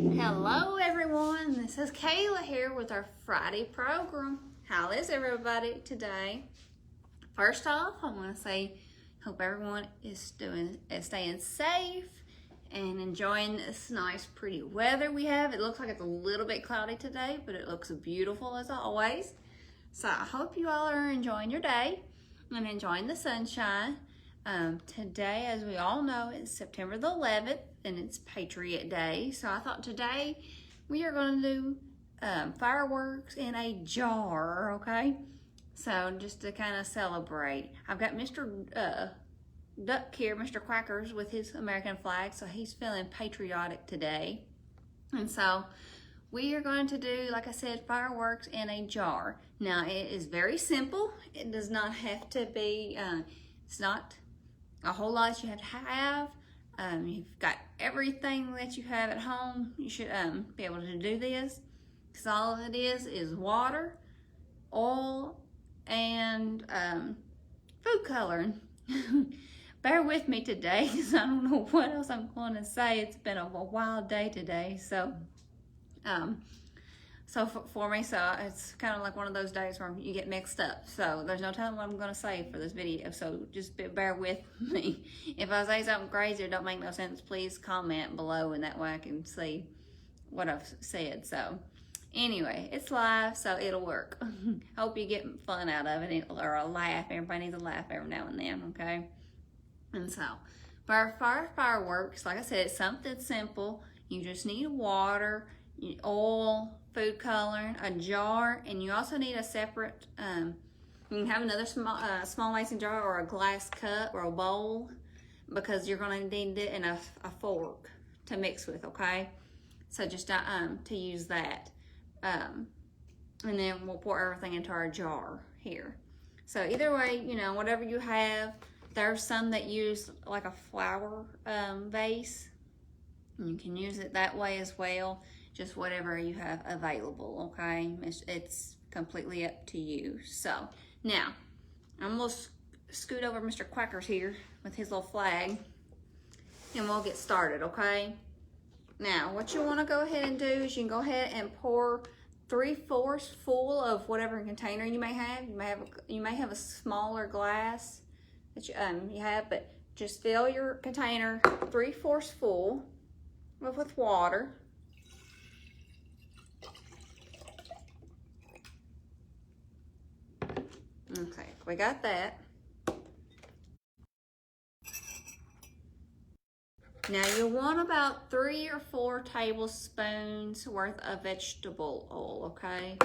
Hello everyone, this is Kayla here with our Friday program. How is everybody today? First off, I want to say hope everyone is staying safe and enjoying this nice pretty weather we have. It looks like it's a little bit cloudy today, but it looks beautiful as always. So I hope you all are enjoying your day and enjoying the sunshine. Today, as we all know, it's September the 11th and it's Patriot Day. So I thought today we are going to do fireworks in a jar, okay? So just to kind of celebrate. I've got Mr. Duck here, Mr. Quackers, with his American flag, so he's feeling patriotic today. And so we are going to do, like I said, fireworks in a jar. Now, it is very simple. It does not have to be, it's not a whole lot that you have to have. You've got everything that you have at home. You should be able to do this, because all it is water, oil, and food coloring. Bear with me today, because I don't know what else I'm going to say. It's been a wild day today, so for me, so it's kind of like one of those days where you get mixed up. So there's no telling what I'm going to say for this video. So just bear with me. If I say something crazy or don't make no sense, please comment below, and that way I can see what I've said. So anyway, it's live, so it'll work. Hope you get fun out of it, or a laugh. Everybody needs a laugh every now and then, okay? And so for our fireworks, like I said, it's something simple. You just need water, oil, food coloring, a jar, and you also need a separate, you can have another small mason jar or a glass cup or a bowl, because you're going to need it in a fork to mix with, okay? So just to use that. And then we'll pour everything into our jar here. So either way, you know, whatever you have. There's some that use like a flower vase. You can use it that way as well. Just whatever you have available, okay? It's completely up to you. So now I'm gonna scoot over Mr. Quackers here with his little flag, and we'll get started, okay? Now what you want to go ahead and do is you can go ahead and pour 3/4 full of whatever container you may have. You may have a smaller glass that you have, but just fill your container 3/4 full with water. Okay, we got that. Now you want about 3 or 4 tablespoons worth of vegetable oil, okay?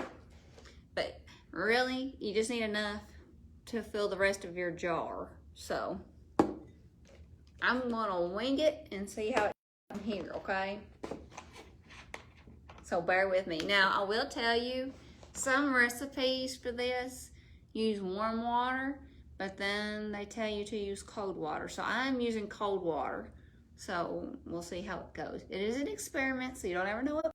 But really, you just need enough to fill the rest of your jar. So I'm gonna wing it and see how it's here, okay? So bear with me. Now I will tell you, some recipes for this use warm water, but then they tell you to use cold water. So I'm using cold water. So we'll see how it goes. It is an experiment, so you don't ever know what,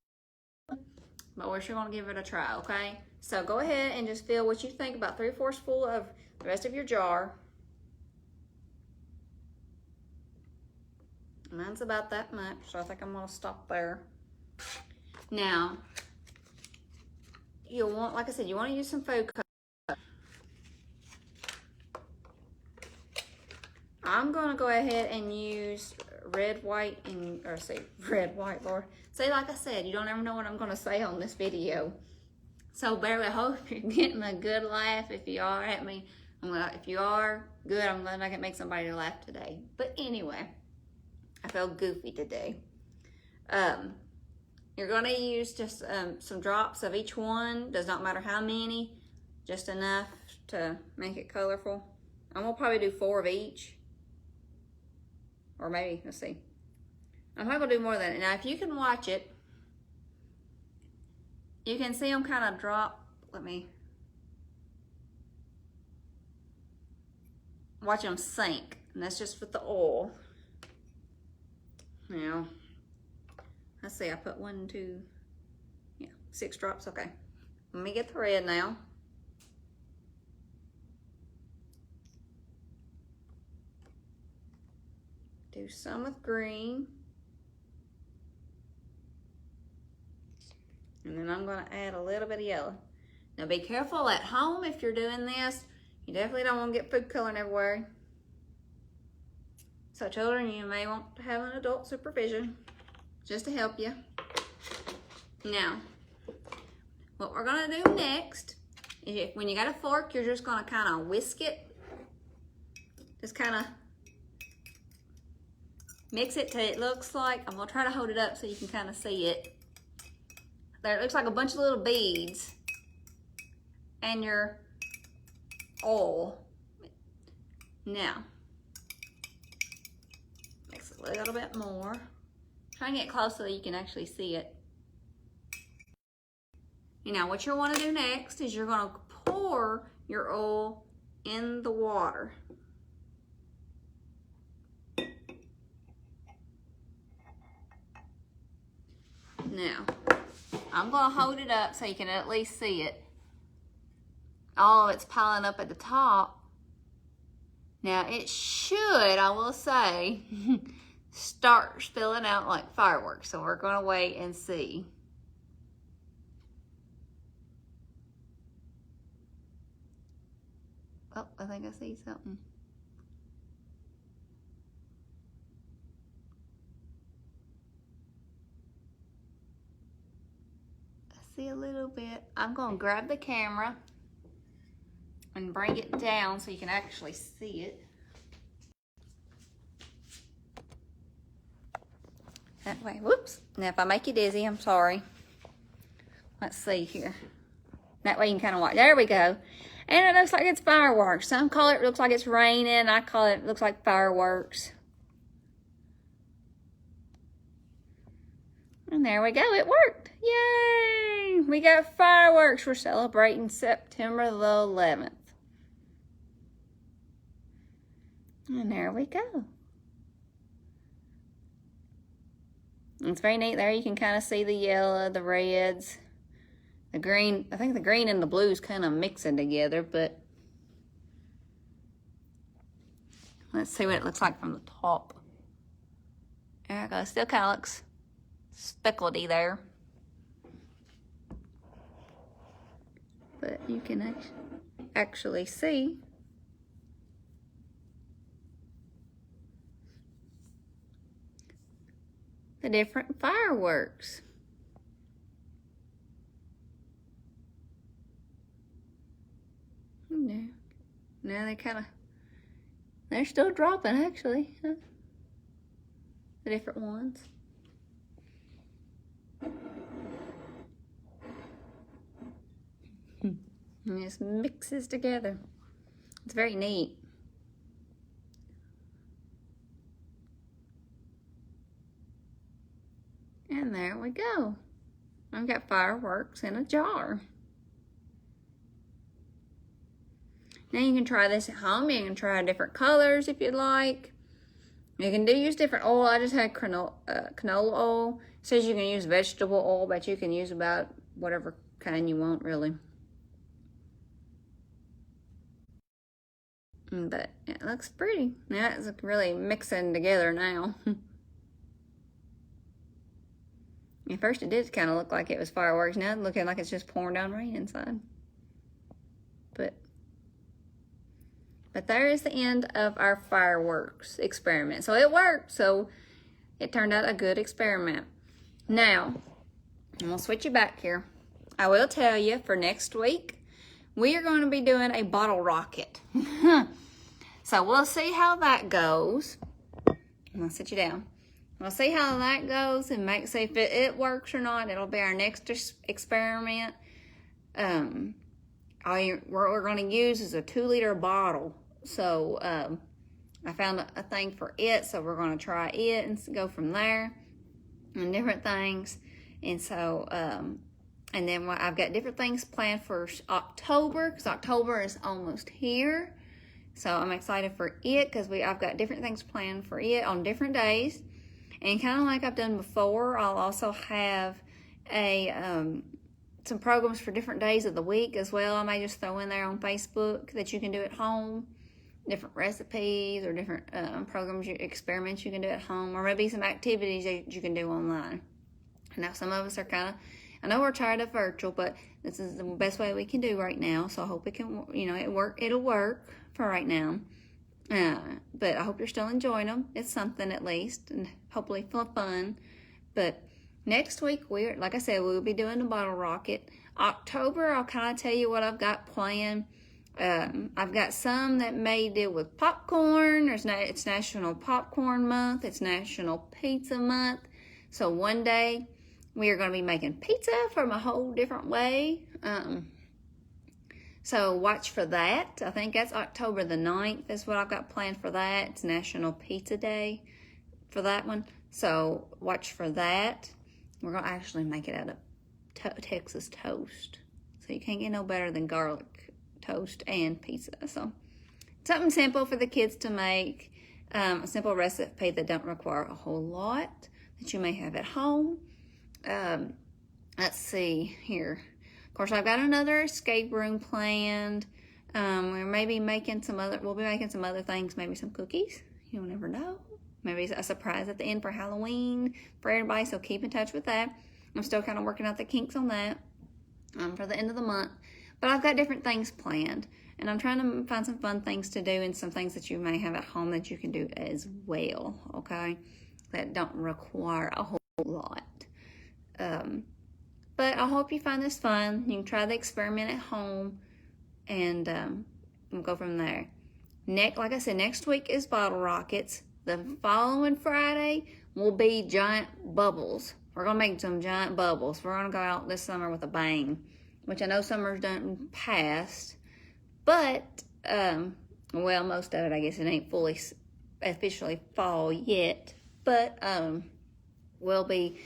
but we're sure gonna give it a try, okay? So go ahead and just fill what you think, about 3/4 full of the rest of your jar. Mine's about that much, so I think I'm gonna stop there. Now, you'll want, like I said, you wanna use some food coloring. I'm gonna go ahead and use red, white, and, or say red, white, Lord. See, like I said, you don't ever know what I'm gonna say on this video. So bear with, I hope you're getting a good laugh. If you are at me, if you are, good, I'm glad I can make somebody laugh today. But anyway, I feel goofy today. You're gonna use just some drops of each one. Does not matter how many, just enough to make it colorful. I'm gonna probably do 4 of each. Or maybe, let's see. I'm not gonna do more than that. Now, if you can watch it, you can see them kind of drop. Let me watch them sink. And that's just with the oil. Now, let's see, I put 1, 2, 6 drops, okay. Let me get the red now. Do some with green. And then I'm gonna add a little bit of yellow. Now be careful at home if you're doing this. You definitely don't want to get food coloring everywhere. So children, you may want to have an adult supervision just to help you. Now, what we're gonna do next is when you got a fork, you're just gonna kind of whisk it. Just kind of mix it till it looks like, I'm gonna try to hold it up so you can kind of see it. There, it looks like a bunch of little beads. And your oil. Now, mix a little bit more. Try and get close so that you can actually see it. You know, what you want to do next is you're going to pour your oil in the water. Now, I'm going to hold it up so you can at least see it. All of it's piling up at the top. Now it should, I will say, start spilling out like fireworks. So we're going to wait and see. Oh, I think I see something. I see a little bit. I'm going to grab the camera and bring it down so you can actually see it. That way, whoops. Now if I make you dizzy, I'm sorry. Let's see here. That way you can kind of watch. There we go. And it looks like it's fireworks. Some call it looks like it's raining. I call it looks like fireworks. And there we go, it worked. Yay! We got fireworks. We're celebrating September the 11th. And there we go. It's very neat there. You can kind of see the yellow, the reds, the green. I think the green and the blues kind of mixing together, but let's see what it looks like from the top. There it goes. Still kind of looks speckledy there. But you can actually see the different fireworks. Now they're still dropping actually. Huh? The different ones. And it just mixes together. It's very neat. And there we go. I've got fireworks in a jar. Now you can try this at home. You can try different colors if you'd like. You can use different oil. I just had canola oil. It says you can use vegetable oil, but you can use about whatever kind you want, really. But it looks pretty. Now it's really mixing together now. At first it did kind of look like it was fireworks. Now it's looking like it's just pouring down rain inside. But there is the end of our fireworks experiment. So it worked. So it turned out a good experiment. Now, I'm going to switch you back here. I will tell you for next week, we are going to be doing a bottle rocket. So we'll see how that goes. I'm going to sit you down. We'll see how that goes and see if it works or not. It'll be our next experiment. What we're going to use is a 2-liter bottle. So I found a thing for it, so we're going to try it and go from there and different things. And so, and then I've got different things planned for October, because October is almost here. So I'm excited for it, because I've got different things planned for it on different days. And kind of like I've done before, I'll also have some programs for different days of the week as well. I may just throw in there on Facebook that you can do at home. Different recipes or different programs, experiments you can do at home, or maybe some activities that you can do online. Now some of us are kind of I know we're tired of virtual, but this is the best way we can do right now. So I hope it can, it'll work for right now. But I hope you're still enjoying them. It's something at least, and hopefully fun. But next week, like I said, we'll be doing the bottle rocket. October, I'll kind of tell you what I've got planned. I've got some that may deal with popcorn. It's National Popcorn Month. It's National Pizza Month. So one day we are going to be making pizza from a whole different way. So watch for that. I think that's October the 9th is what I've got planned for that. It's National Pizza Day for that one. So watch for that. We're going to actually make it out of Texas toast. So you can't get no better than garlic toast and pizza. So something simple for the kids to make. A simple recipe that don't require a whole lot that you may have at home. Let's see here. Of course, I've got another escape room planned. We'll be making some other things, maybe some cookies. You'll never know. Maybe a surprise at the end for Halloween for everybody, so keep in touch with that. I'm still kind of working out the kinks on that for the end of the month. But I've got different things planned, and I'm trying to find some fun things to do and some things that you may have at home that you can do as well, okay, that don't require a whole lot. But I hope you find this fun. You can try the experiment at home, and we'll go from there. Like I said, next week is bottle rockets. The following Friday will be giant bubbles. We're going to make some giant bubbles. We're going to go out this summer with a bang, which I know summer's done past, but, well, most of it, I guess it ain't fully officially fall yet, but we'll be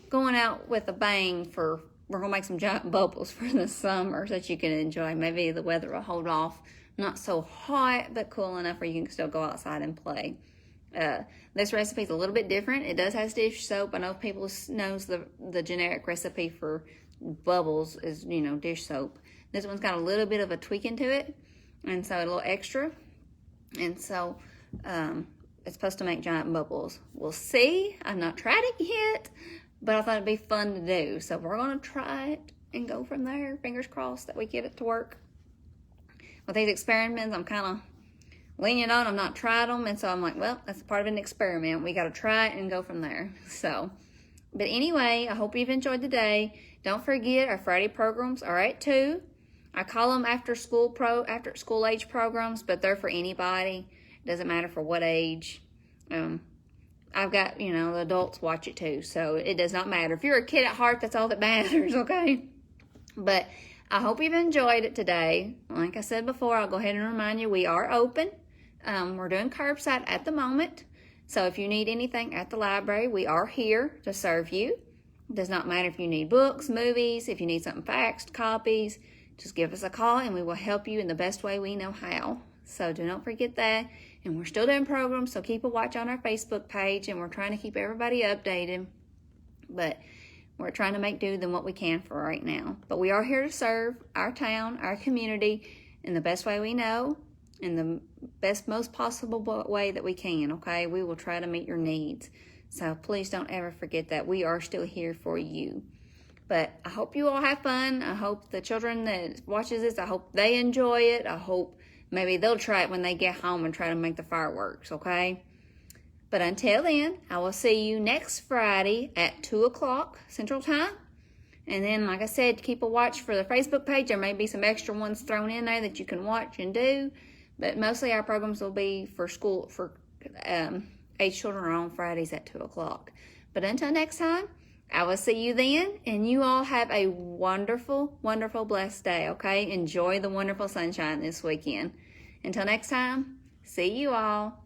going out with a bang we're going to make some giant bubbles for the summer so that you can enjoy. Maybe the weather will hold off. Not so hot, but cool enough where you can still go outside and play. This recipe is a little bit different. It does have dish soap. I know people knows the generic recipe for bubbles is, dish soap. This one's got a little bit of a tweak into it, and so a little extra. And so it's supposed to make giant bubbles. We'll see. I've not tried it yet, but I thought it'd be fun to do. So we're going to try it and go from there. Fingers crossed that we get it to work. With these experiments, I'm kind of lenient on. I've not tried them, and so I'm like, well, that's part of an experiment. We got to try it and go from there. So, but anyway, I hope you've enjoyed the day. Don't forget our Friday programs are at 2. I call them after school age programs, but they're for anybody. It doesn't matter for what age. I've got, the adults watch it too, so it does not matter. If you're a kid at heart, that's all that matters, okay? But I hope you've enjoyed it today. Like I said before, I'll go ahead and remind you, we are open. We're doing curbside at the moment. So if you need anything at the library, we are here to serve you. It does not matter if you need books, movies, if you need something faxed, copies, just give us a call and we will help you in the best way we know how. So do not forget that. And we're still doing programs, so keep a watch on our Facebook page, and we're trying to keep everybody updated. But we're trying to make do than what we can for right now. But we are here to serve our town, our community, in the best way we know, in the best, most possible way that we can, okay? We will try to meet your needs. So please don't ever forget that. We are still here for you. But I hope you all have fun. I hope the children that watches this, I hope they enjoy it. I hope maybe they'll try it when they get home and try to make the fireworks, okay? But until then, I will see you next Friday at 2 o'clock Central Time. And then, like I said, keep a watch for the Facebook page. There may be some extra ones thrown in there that you can watch and do. But mostly our programs will be for school, for age children are on Fridays at 2 o'clock. But until next time, I will see you then. And you all have a wonderful, wonderful, blessed day, okay? Enjoy the wonderful sunshine this weekend. Until next time, see you all.